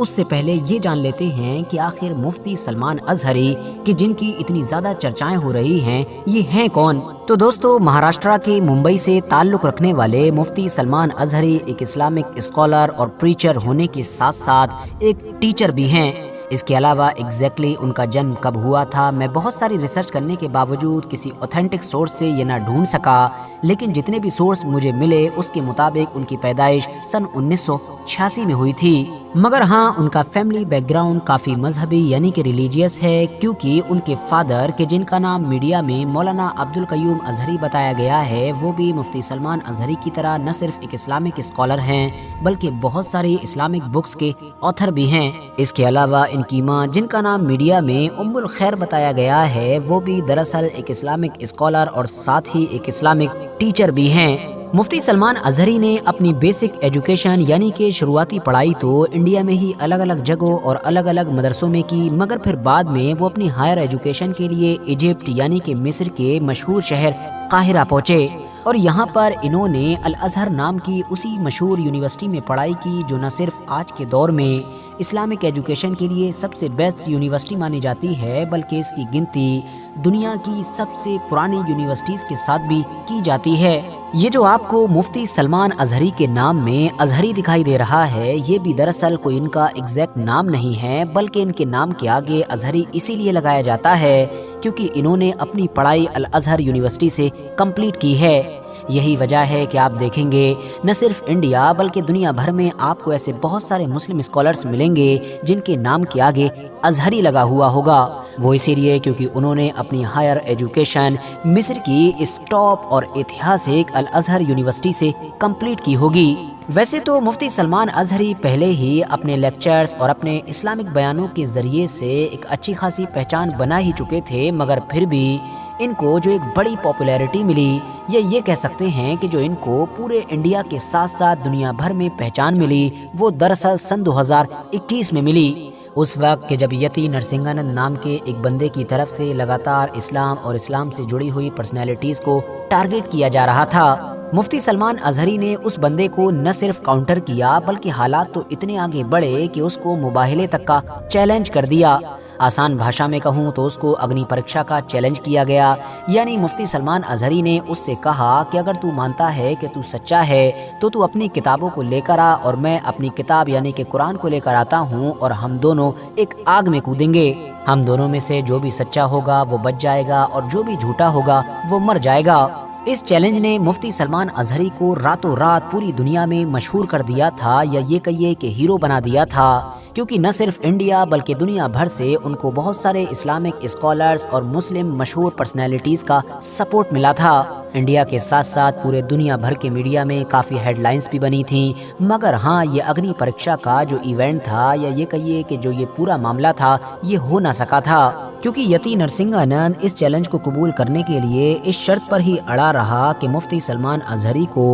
اس سے پہلے یہ جان لیتے ہیں کہ آخر مفتی سلمان ازہری کہ جن کی اتنی زیادہ چرچائیں ہو رہی ہیں یہ ہیں کون؟ تو دوستو، مہاراشٹرا کے ممبئی سے تعلق رکھنے والے مفتی سلمان ازہری ایک اسلامک اسکالر اور پریچر ہونے کے ساتھ ساتھ ایک ٹیچر بھی ہیں۔ اس کے علاوہ ایگزیکٹلی ان کا جنم کب ہوا تھا میں بہت ساری ریسرچ کرنے کے باوجود کسی اوتھینٹک سورس سے یہ نہ ڈھونڈ سکا، لیکن جتنے بھی سورس مجھے ملے اس کے مطابق ان کی پیدائش سن 1986 میں ہوئی تھی۔ مگر ہاں، ان کا فیملی بیک گراؤنڈ کافی مذہبی یعنی کہ ریلیجیس ہے، کیونکہ ان کے فادر کہ جن کا نام میڈیا میں مولانا عبدالقیوم ازہری بتایا گیا ہے، وہ بھی مفتی سلمان ازہری کی طرح نہ صرف ایک اسلامک اسکالر ہیں بلکہ بہت ساری اسلامک بکس کے آتھر بھی ہیں۔ اس کے علاوہ ان کی ماں جن کا نام میڈیا میں ام الخیر بتایا گیا ہے، وہ بھی دراصل ایک اسلامک اسکالر اور ساتھ ہی ایک اسلامک ٹیچر بھی ہیں۔ مفتی سلمان ازہری نے اپنی بیسک ایجوکیشن یعنی کہ شروعاتی پڑھائی تو انڈیا میں ہی الگ الگ جگہوں اور الگ الگ مدرسوں میں کی، مگر پھر بعد میں وہ اپنی ہائر ایجوکیشن کے لیے ایجپٹ یعنی کہ مصر کے مشہور شہر قاہرہ پہنچے، اور یہاں پر انہوں نے الازہر نام کی اسی مشہور یونیورسٹی میں پڑھائی کی جو نہ صرف آج کے دور میں اسلامک ایجوکیشن کے لیے سب سے بیسٹ یونیورسٹی مانی جاتی ہے، بلکہ اس کی گنتی دنیا کی سب سے پرانی یونیورسٹیز کے ساتھ بھی کی جاتی ہے۔ یہ جو آپ کو مفتی سلمان ازہری کے نام میں ازہری دکھائی دے رہا ہے، یہ بھی دراصل کوئی ان کا ایگزیکٹ نام نہیں ہے، بلکہ ان کے نام کے آگے ازہری اسی لیے لگایا جاتا ہے کیونکہ انہوں نے اپنی پڑھائی الازہر یونیورسٹی سے کمپلیٹ کی ہے۔ یہی وجہ ہے کہ آپ دیکھیں گے نہ صرف انڈیا بلکہ دنیا بھر میں آپ کو ایسے بہت سارے مسلم اسکالرز ملیں گے جن کے نام کے آگے ازہری لگا ہوا ہوگا۔ وہ اسی لیے کیونکہ انہوں نے اپنی ہائر ایجوکیشن مصر کی اس ٹاپ اور ایتہاسک الازہر یونیورسٹی سے کمپلیٹ کی ہوگی۔ ویسے تو مفتی سلمان ازہری پہلے ہی اپنے لیکچرز اور اپنے اسلامک بیانوں کے ذریعے سے ایک اچھی خاصی پہچان بنا ہی چکے تھے، مگر پھر بھی ان کو جو ایک بڑی پاپولیرٹی ملی، یا یہ کہہ سکتے ہیں کہ جو ان کو پورے انڈیا کے ساتھ ساتھ دنیا بھر میں پہچان ملی، وہ دراصل سن 2021 میں ملی۔ اس وقت کہ جب یتی نرسنگانند نام کے ایک بندے کی طرف سے لگاتار اسلام اور اسلام سے جڑی ہوئی پرسنالٹیز کو ٹارگٹ کیا جا رہا تھا، مفتی سلمان ازہری نے اس بندے کو نہ صرف کاؤنٹر کیا بلکہ حالات تو اتنے آگے بڑھے کہ اس کو مباہلے تک کا چیلنج کر دیا۔ آسان بھاشا میں کہوں تو اس کو اگنی پریکشا کا چیلنج کیا گیا، یعنی مفتی سلمان ازہری نے اس سے کہا کہ اگر تو مانتا ہے کہ تو سچا ہے تو اپنی کتابوں کو لے کر آ اور میں اپنی کتاب یعنی کہ قرآن کو لے کر آتا ہوں، اور ہم دونوں ایک آگ میں کودیں گے۔ ہم دونوں میں سے جو بھی سچا ہوگا وہ بچ جائے گا اور جو بھی جھوٹا ہوگا وہ مر جائے گا۔ اس چیلنج نے مفتی سلمان ازہری کو راتوں رات پوری دنیا میں مشہور کر دیا تھا، یا یہ کہیے کہ ہیرو بنا دیا تھا، کیونکہ نہ صرف انڈیا بلکہ دنیا بھر سے ان کو بہت سارے اسلامک اسکالرز اور مسلم مشہور پرسنالٹیز کا سپورٹ ملا تھا۔ انڈیا کے ساتھ ساتھ پورے دنیا بھر کے میڈیا میں کافی ہیڈ لائنز بھی بنی تھیں، مگر ہاں، یہ اگنی پریکشا کا جو ایونٹ تھا، یا یہ کہیے کہ جو یہ پورا معاملہ تھا، یہ ہو نہ سکا تھا کیونکہ یتی نرسنگانند اس چیلنج کو قبول کرنے کے لیے اس شرط پر ہی اڑا رہا کہ مفتی سلمان ازہری کو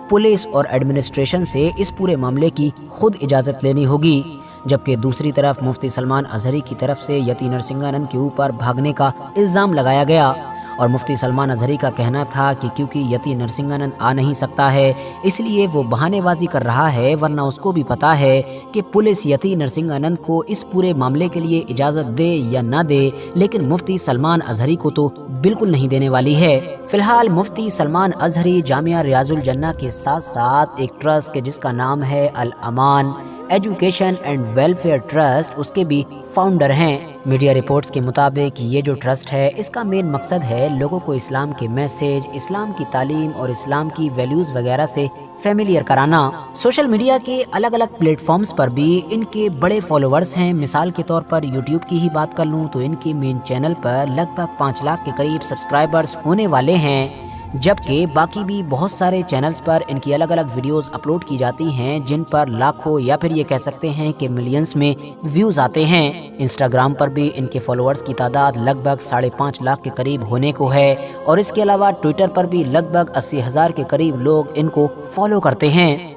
پولیس اور ایڈمنسٹریشن سے اس پورے معاملے کی خود اجازت لینی ہوگی، جبکہ دوسری طرف مفتی سلمان ازہری کی طرف سے یتی نرسنگانند کے اوپر بھاگنے کا الزام لگایا گیا، اور مفتی سلمان ازہری کا کہنا تھا کہ کیونکہ یتی نرسنگانند آ نہیں سکتا ہے اس لیے وہ بہانے بازی کر رہا ہے، ورنہ اس کو بھی پتا ہے کہ پولیس یتی نرسنگانند کو اس پورے معاملے کے لیے اجازت دے یا نہ دے، لیکن مفتی سلمان ازہری کو تو بالکل نہیں دینے والی ہے۔ فی الحال مفتی سلمان ازہری جامعہ ریاض الجنہ کے ساتھ ساتھ ایک ٹرسٹ جس کا نام ہے الامان ایجوکیشن اینڈ ویلفیئر ٹرسٹ، اس کے بھی فاؤنڈر ہیں۔ میڈیا رپورٹس کے مطابق یہ جو ٹرسٹ ہے اس کا مین مقصد ہے لوگوں کو اسلام کے میسیج، اسلام کی تعلیم اور اسلام کی ویلیوز وغیرہ سے فیملیئر کرانا۔ سوشل میڈیا کے الگ الگ پلیٹ فارمز پر بھی ان کے بڑے فالوورز ہیں، مثال کے طور پر یوٹیوب کی ہی بات کر لوں تو ان کے مین چینل پر لگ بھگ 5 لاکھ کے قریب سبسکرائبرز ہونے والے ہیں، جبکہ باقی بھی بہت سارے چینلز پر ان کی الگ الگ ویڈیوز اپلوڈ کی جاتی ہیں جن پر لاکھوں یا پھر یہ کہہ سکتے ہیں کہ ملینز میں ویوز آتے ہیں۔ انسٹاگرام پر بھی ان کے فالوورز کی تعداد لگ بھگ 5.5 لاکھ کے قریب ہونے کو ہے، اور اس کے علاوہ ٹویٹر پر بھی لگ بھگ 80,000 کے قریب لوگ ان کو فالو کرتے ہیں۔